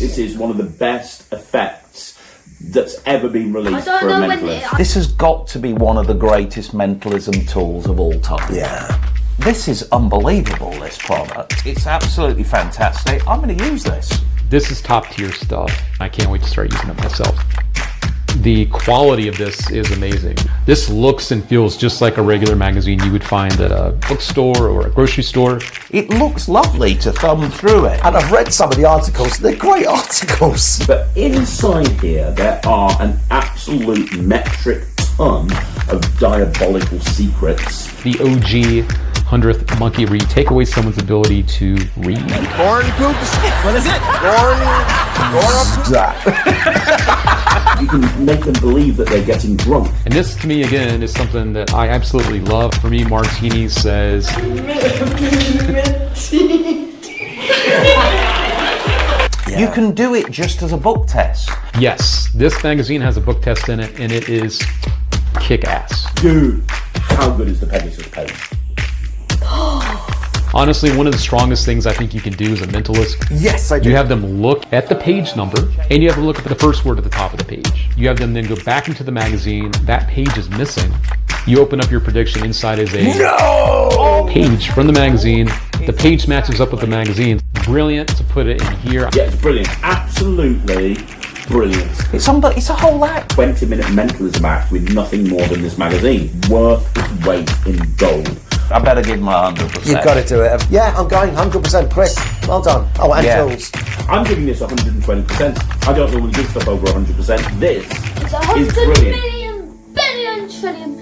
This is one of the best effects that's ever been released for a mentalist. This has got to be one of the greatest mentalism tools of all time. Yeah. This is unbelievable, this product. It's absolutely fantastic. I'm going to use this. This is top tier stuff. I can't wait to start using it myself. The quality of this is amazing. This looks and feels just like a regular magazine you would find at a bookstore or a grocery store. It looks lovely to thumb through it. And I've read some of the articles. They're great articles. But inside here, there are an absolute metric ton of diabolical secrets. The OG 100th monkey, where you take away someone's ability to read. Corn poops? What is it? You can make them believe that they're getting drunk. And this, to me, again, is something that I absolutely love. For me, Martini says... You can do it just as a book test. Yes, this magazine has a book test in it, and it is kick-ass. Dude, how good is the Pegasus page? Honestly, one of the strongest things I think you can do as a mentalist. Yes, I do. You have them look at the page number, and you have to look at the first word at the top of the page. You have them then go back into the magazine. That page is missing. You open up your prediction. Inside is a page from the magazine. The page matches up with the magazine. Brilliant to put it in here. Yeah, it's brilliant. Absolutely brilliant. It's a whole act. 20-minute mentalism act with nothing more than this magazine. Worth its weight in gold. I better give my 100%. You've got to do it. Yeah, I'm going 100%. Chris, well done. Oh, and Jules. I'm giving this 120%. I don't normally give stuff over 100%. This It's 100 is brilliant. million, billion, trillion